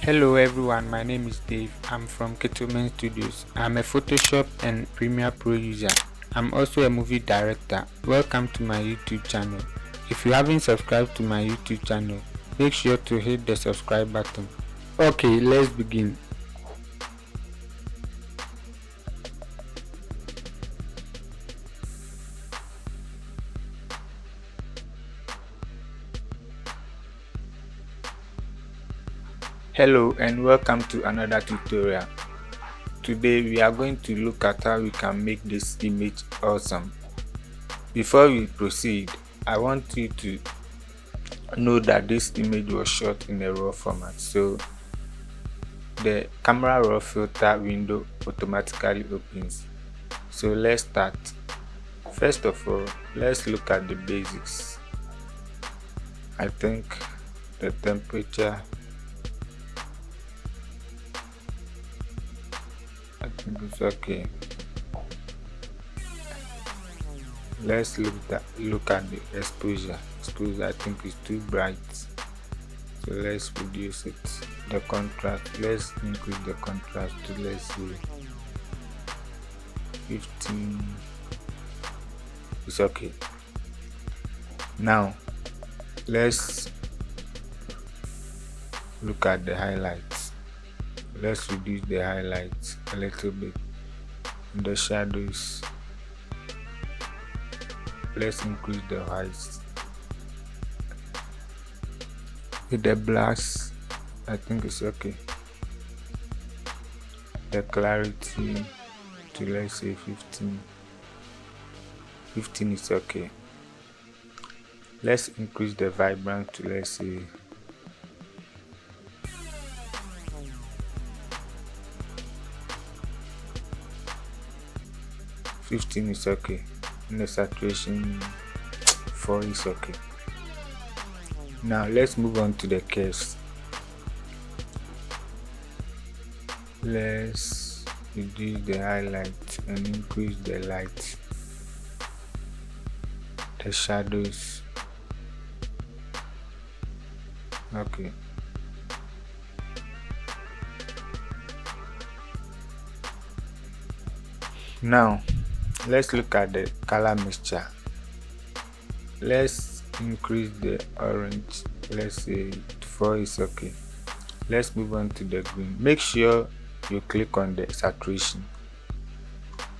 Hello everyone, my name is Dave. I'm from Kitiwment Studios. I'm a Photoshop and Premiere Pro user. I'm also a movie director. Welcome to my YouTube channel. If you haven't subscribed to my YouTube channel, make sure to hit the subscribe button. Okay, let's begin. Hello and welcome to another tutorial. Today we are going to look at how we can make this image awesome. Before we proceed, I want you to know that this image was shot in a RAW format, so the camera raw filter window automatically opens. So let's start. First of all, let's look at the basics. I think the temperature, it's okay. Let's look at the exposure. I think it's too bright, so let's reduce it. The contrast, let's increase the contrast to, let's see, 15. It's okay. Now let's look at the highlights. Let's reduce the highlights a little bit. The shadows, let's increase the whites. With the blacks, I think it's okay. The clarity to, let's say, 15. 15 is okay. Let's increase the vibrance to, let's say, 15 is okay. And the saturation 4 is okay. Now let's move on to the curves. Let's reduce the highlight and increase the light. The shadows, okay. Now let's look at the color mixture. Let's increase the orange, let's say 4 is okay. Let's move on to the green. Make sure you click on the saturation.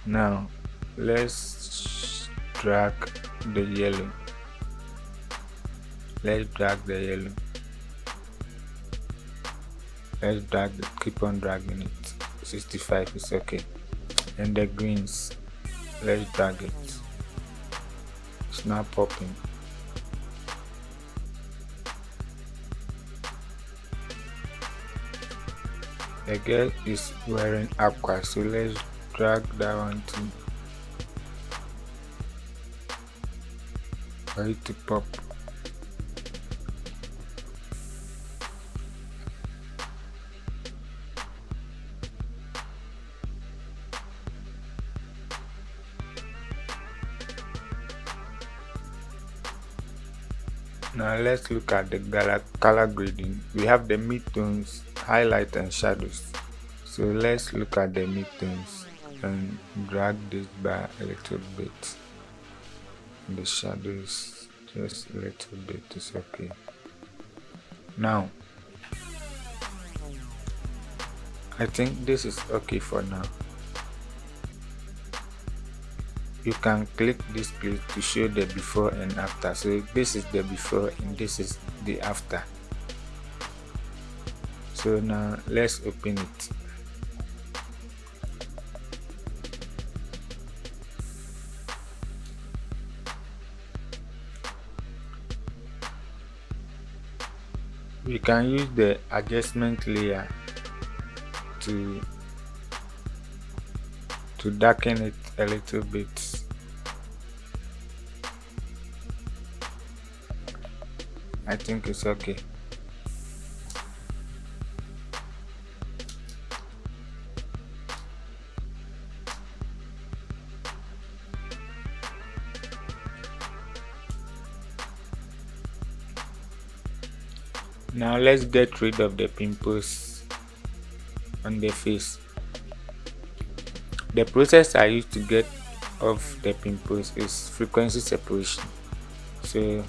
Now let's drag the yellow. Let's drag the yellow. Let's drag it, keep on dragging it. 65 is okay. And the greens, let's drag it. It's not popping. The girl is wearing aqua, so let's drag that one too for it to pop. Now let's look at the color grading. We have the midtones, highlight and shadows. So let's look at the midtones and drag this bar a little bit. The shadows just a little bit is okay. Now I think this is okay for now. You can click this place to show the before and after. So this is the before and this is the after. So now let's open it. We can use the adjustment layer to darken it a little bit. I think it's okay. Now let's get rid of the pimples on the face. The process I use to get off the pimples is frequency separation. So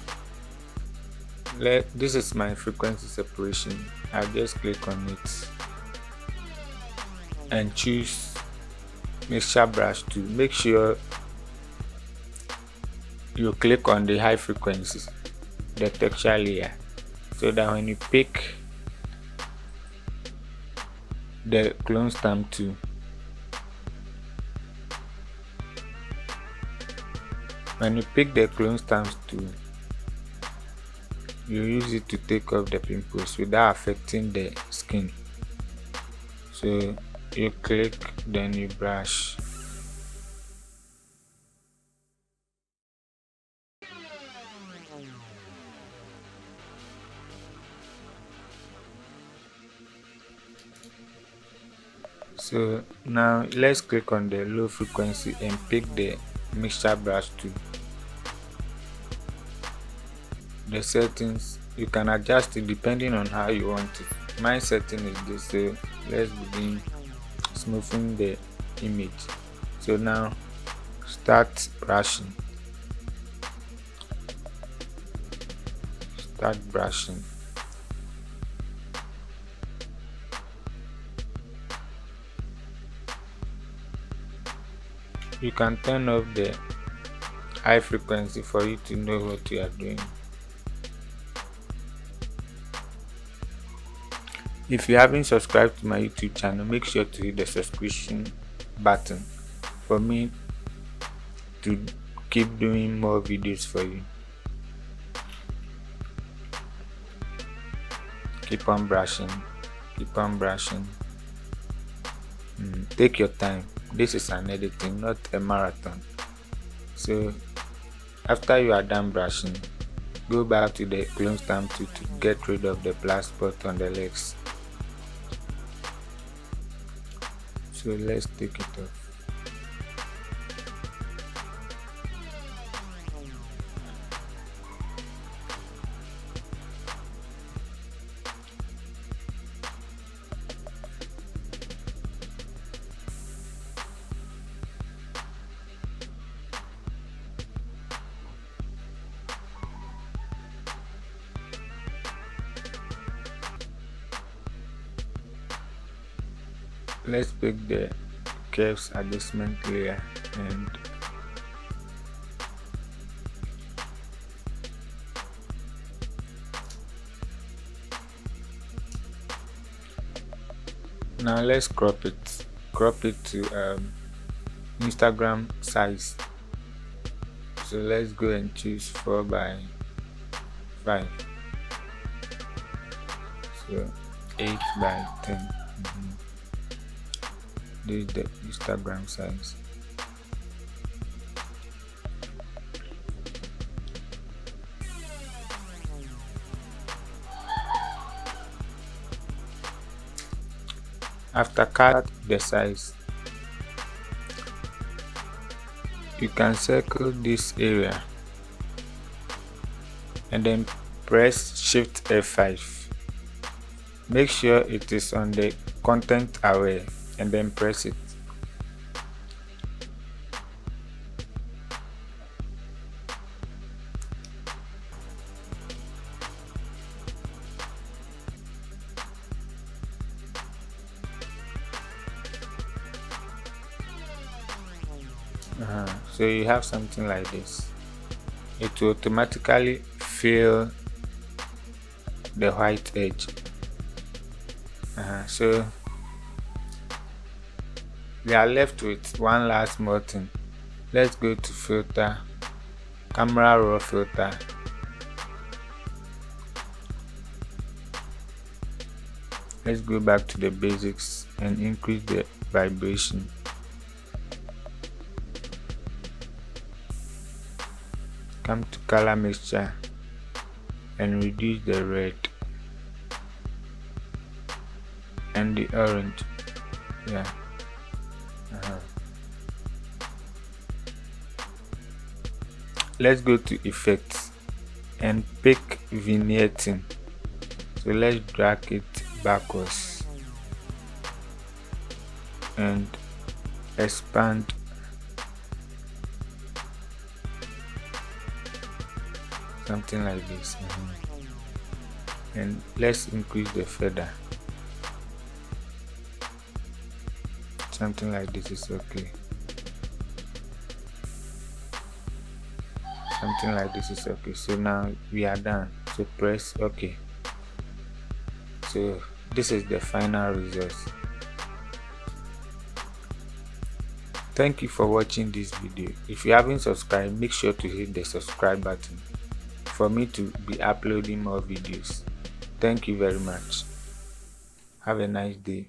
this is my frequency separation. I'll just click on it and choose mixture brush to make sure you click on the high frequencies, the texture layer, so that when you pick the clone stamp tool, you use it to take off the pimples without affecting the skin. So you click, then you brush. So now let's click on the low frequency and pick the mixture brush tool. The settings, you can adjust it depending on how you want it. My setting is this, so let's begin smoothing the image. So now start brushing. You can turn off the high frequency for you to know what you are doing. If you haven't subscribed to my YouTube channel, make sure to hit the subscription button for me to keep doing more videos for you. Keep on brushing. Take your time. This is an editing, not a marathon. So after you are done brushing, go back to the clone stamp tool to get rid of the black spot on the legs. So let's take it off. Let's pick the curves adjustment layer and now let's crop it to Instagram size. So let's go and choose 4:5, so 8:10. This is the Instagram size. After cut the size, you can circle this area and then press Shift F5. Make sure it is on the content aware and then press it. So you have something like this. It will automatically fill the white edge. So we are left with one last more thing. Let's go to filter, camera raw filter. Let's go back to the basics and increase the vibration. Come to color mixture and reduce the red and the orange. Let's go to effects and pick vignetting. So let's drag it backwards. and expand something like this. And let's increase the feather. Something like this is okay. Something like this is okay. So now we are done. So press OK. So this is the final result. Thank you for watching this video. If you haven't subscribed, make sure to hit the subscribe button for me to be uploading more videos. Thank you very much. Have a nice day.